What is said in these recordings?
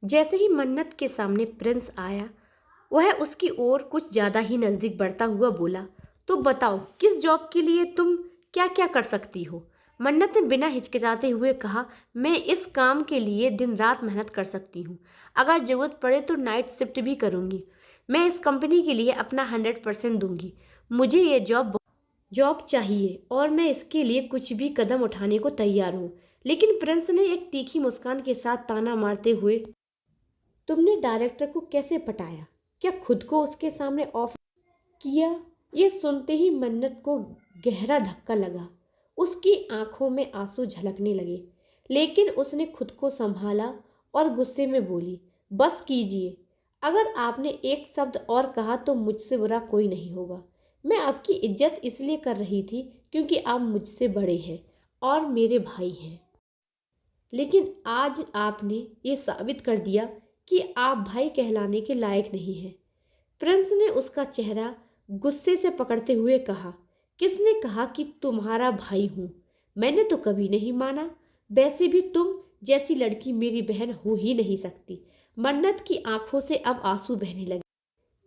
जैसे ही मन्नत के सामने प्रिंस आया, वह उसकी ओर कुछ ज्यादा ही नजदीक बढ़ता हुआ बोला, तो बताओ किस जॉब के लिए तुम क्या क्या कर सकती हो। मन्नत ने बिना हिचकिचाते हुए कहा, मैं इस काम के लिए दिन रात मेहनत कर सकती हूँ। अगर जरूरत पड़े तो नाइट शिफ्ट भी करूँगी। मैं इस कंपनी के लिए अपना 100% दूंगी। मुझे ये जॉब चाहिए और मैं इसके लिए कुछ भी कदम उठाने को तैयार हूँ। लेकिन प्रिंस ने एक तीखी मुस्कान के साथ ताना मारते हुए, तुमने डायरेक्टर को कैसे पटाया? क्या खुद को उसके सामने ऑफ किया? ये सुनते ही मन्नत को गहरा धक्का लगा। उसकी आंखों में आंसू झलकने लगे, लेकिन उसने खुद को संभाला और गुस्से में बोली, बस कीजिए। अगर आपने एक शब्द और कहा तो मुझसे बुरा कोई नहीं होगा। मैं आपकी इज्जत इसलिए कर रही थी क्योंकि आप मुझसे बड़े हैं और मेरे भाई हैं। लेकिन आज आपने ये साबित कर दिया कि आप भाई कहलाने के लायक नहीं हैं। प्रिंस ने उसका चेहरा गुस्से से पकड़ते हुए कहा, किसने कहा कि तुम्हारा भाई हूं? मैंने तो कभी नहीं माना। वैसे भी तुम जैसी लड़की मेरी बहन हो ही नहीं सकती। मन्नत की आंखों से अब आंसू बहने लगे।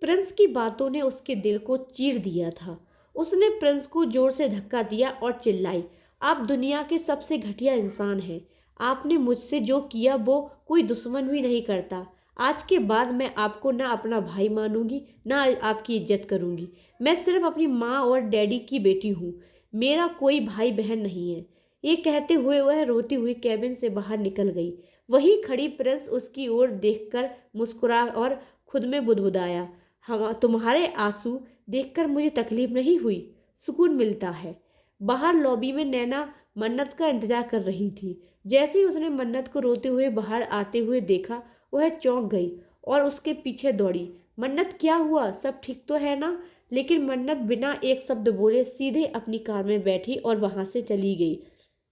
प्रिंस की बातों ने उसके दिल को चीर दिया था। उसने प्रिंस को जोर से धक्का दिया और चिल्लाई, आप दुनिया के सबसे घटिया इंसान हैं। आपने मुझसे जो किया वो कोई दुश्मन भी नहीं करता। आज के बाद मैं आपको ना अपना भाई मानूंगी ना आपकी इज्जत करूंगी। मैं सिर्फ अपनी माँ और डैडी की बेटी हूँ। मेरा कोई भाई बहन नहीं है। ये कहते हुए वह रोती हुई कैबिन से बाहर निकल गई। वहीं खड़ी प्रिंस उसकी ओर देखकर मुस्कुरा और खुद में बुदबुदाया, हम तुम्हारे आंसू देखकर मुझे तकलीफ नहीं हुई, सुकून मिलता है। बाहर लॉबी में नैना मन्नत का इंतजार कर रही थी। जैसे ही उसने मन्नत को रोते हुए बाहर आते हुए देखा, वह चौंक गई और उसके पीछे दौड़ी। मन्नत, क्या हुआ? सब ठीक तो है ना? लेकिन मन्नत बिना एक शब्द बोले सीधे अपनी कार में बैठी और वहां से चली गई।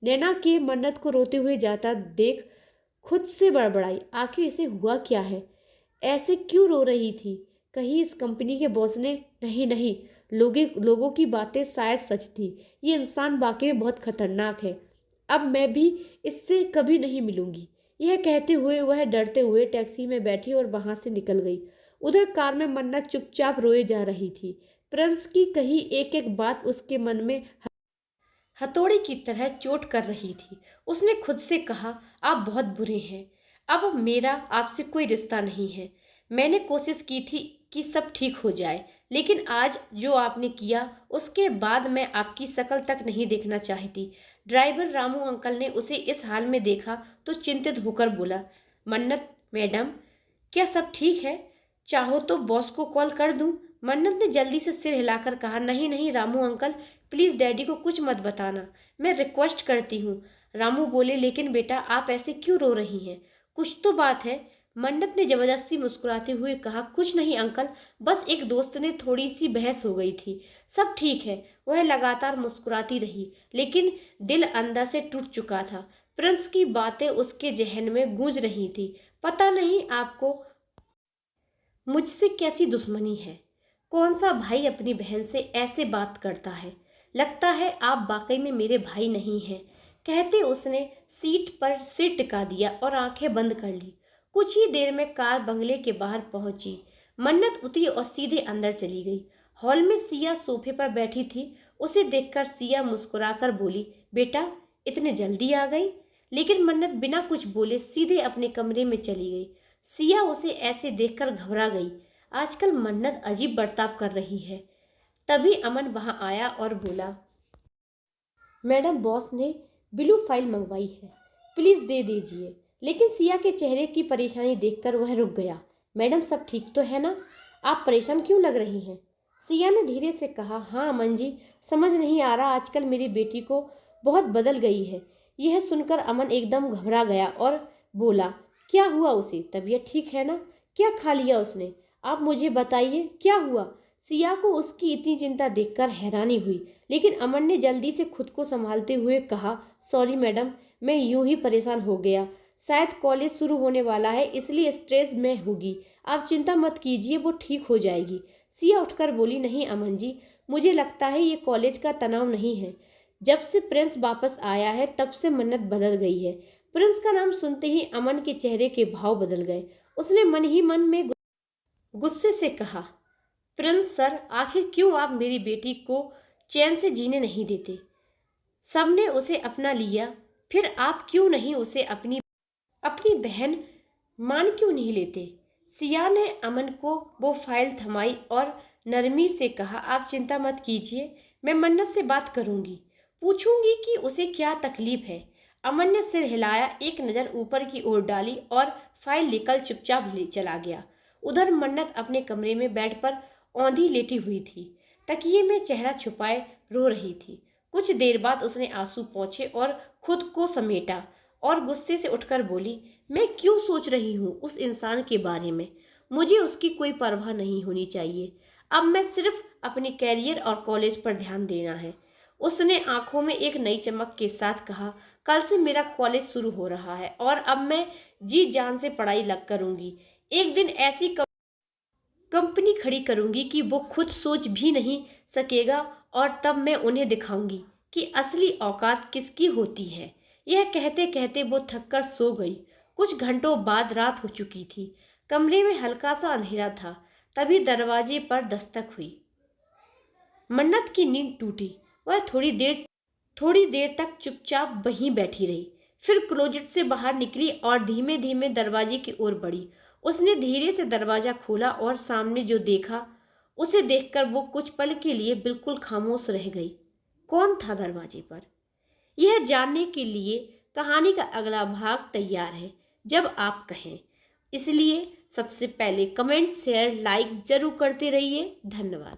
नैना के मन्नत को रोते हुए जाता देख खुद से बड़बड़ाई, आखिर इसे हुआ क्या है? ऐसे क्यों रो रही थी? कहीं इस कंपनी के बॉस ने, नहीं नहीं, लोगों की बातें शायद सच थी। ये इंसान वाकई में बहुत खतरनाक है। अब मैं भी इससे कभी नहीं मिलूंगी। यह कहते हुए वह डरते हुए टैक्सी में बैठी और वहां से निकल गई। उधर कार में मन्नत चुपचाप रोए जा रही थी। प्रिंस की कही एक एक बात उसके मन में हथौड़े की तरह चोट कर रही थी। उसने खुद से कहा, आप बहुत बुरे हैं। अब मेरा आपसे कोई रिश्ता नहीं है। मैंने कोशिश की थी कि सब ठीक हो जाए, लेकिन आज जो आपने किया उसके बाद मैं आपकी शक्ल तक नहीं देखना चाहती। ड्राइवर रामू अंकल ने उसे इस हाल में देखा तो चिंतित होकर बोला, मन्नत मैडम, क्या सब ठीक है? चाहो तो बॉस को कॉल कर दूं? मन्नत ने जल्दी से सिर हिलाकर कहा, नहीं नहीं रामू अंकल, प्लीज डैडी को कुछ मत बताना, मैं रिक्वेस्ट करती हूँ। रामू बोले, लेकिन बेटा आप ऐसे क्यों रो रही हैं? कुछ तो बात है। मन्नत ने जबरदस्ती मुस्कुराते हुए कहा, कुछ नहीं अंकल, बस एक दोस्त ने थोड़ी सी बहस हो गई थी, सब ठीक है। वह लगातार मुस्कुराती रही, लेकिन दिल अंदर से टूट चुका था। प्रिंस की बातें उसके जहन में गूंज रही थी। पता नहीं आपको मुझसे कैसी दुश्मनी है? कौन सा भाई अपनी बहन से ऐसे बात करता है? लगता है आप वाकई में मेरे भाई नहीं हैं। कहते उसने सीट पर सिर टिका दिया और आंखें बंद कर ली। कुछ ही देर में कार बंगले के बाहर पहुंची। मन्नत उतरी और सीधे अंदर चली गई। हॉल में सिया सोफे पर बैठी थी। उसे देखकर सिया मुस्कुराकर बोली, बेटा इतने जल्दी आ गई? लेकिन मन्नत बिना कुछ बोले सीधे अपने कमरे में चली गई। सिया उसे ऐसे देखकर घबरा गई। आजकल मन्नत अजीब बर्ताव कर रही है। तभी अमन वहां आया और बोला, मैडम बॉस ने ब्लू फाइल मंगवाई है, प्लीज दे दीजिए। लेकिन सिया के चेहरे की परेशानी देखकर वह रुक गया। मैडम सब ठीक तो है ना? आप परेशान क्यों लग रही हैं? सिया ने धीरे से कहा, हाँ अमन जी, समझ नहीं आ रहा आजकल मेरी बेटी को बहुत बदल गई है। यह सुनकर अमन एकदम घबरा गया और बोला, क्या हुआ? उसे तबीयत ठीक है ना? क्या खा लिया उसने? आप मुझे बताइए क्या हुआ? सिया को उसकी इतनी चिंता देखकर हैरानी हुई, लेकिन अमन ने जल्दी से खुद को संभालते हुए कहा, सॉरी मैडम, मैं यूं ही परेशान हो गया। शायद कॉलेज शुरू होने वाला है इसलिए स्ट्रेस में होगी। आप चिंता मत कीजिए, वो ठीक हो जाएगी। सिया उठकर बोली, नहीं अमन जी, मुझे लगता है ये कॉलेज का तनाव नहीं है। जब से प्रिंस वापस आया है तब से मन्नत बदल गई है। प्रिंस का नाम सुनते ही अमन के चेहरे के भाव बदल गए। उसने मन ही मन में गुस्से से कहा, प्रिंस सर, आखिर क्यों आप मेरी बेटी को चैन से जीने नहीं देते? सबने उसे अपना लिया, फिर आप क्यों नहीं उसे अपनी अपनी बहन मान क्यों नहीं लेते? सिया ने अमन को वो फाइल थमाई और नरमी से कहा, आप चिंता मत कीजिए, मैं मन्नत से बात करूंगी, पूछूंगी कि उसे क्या तकलीफ है। अमन ने सिर हिलाया, एक नज़र ऊपर की ओर डाली और फाइल लेकर चुपचाप ले चला गया। उधर मन्नत अपने कमरे में बेड पर औंधी लेटी हुई थी, तकिए में चेहरा छुपाए रो रही थी। कुछ देर बाद उसने आंसू पोंछे और खुद को समेटा और गुस्से से उठकर बोली, मैं क्यों सोच रही हूँ उस इंसान के बारे में? मुझे उसकी कोई परवाह नहीं होनी चाहिए। अब मैं सिर्फ अपने कैरियर और कॉलेज पर ध्यान देना है। उसने आंखों में एक नई चमक के साथ कहा, कल से मेरा कॉलेज शुरू हो रहा है और अब मैं जी जान से पढ़ाई लग करूंगी। एक दिन ऐसी कंपनी खड़ी करूंगी कि वो खुद सोच भी नहीं सकेगा और तब मैं उन्हें दिखाऊंगी कि असली औकात किसकी होती है। यह कहते कहते वो थककर सो गई। कुछ घंटों बाद रात हो चुकी थी। कमरे में हल्का सा अंधेरा था। तभी दरवाजे पर दस्तक हुई। मन्नत की नींद टूटी। वह थोड़ी देर तक चुपचाप वहीं बैठी रही, फिर क्लोजेट से बाहर निकली और धीमे धीमे दरवाजे की ओर बढ़ी। उसने धीरे से दरवाजा खोला और सामने जो देखा उसे देखकर वो कुछ पल के लिए बिल्कुल खामोश रह गई। कौन था दरवाजे पर? यह जानने के लिए कहानी का अगला भाग तैयार है, जब आप कहें। इसलिए सबसे पहले कमेंट, शेयर, लाइक जरूर करते रहिए। धन्यवाद।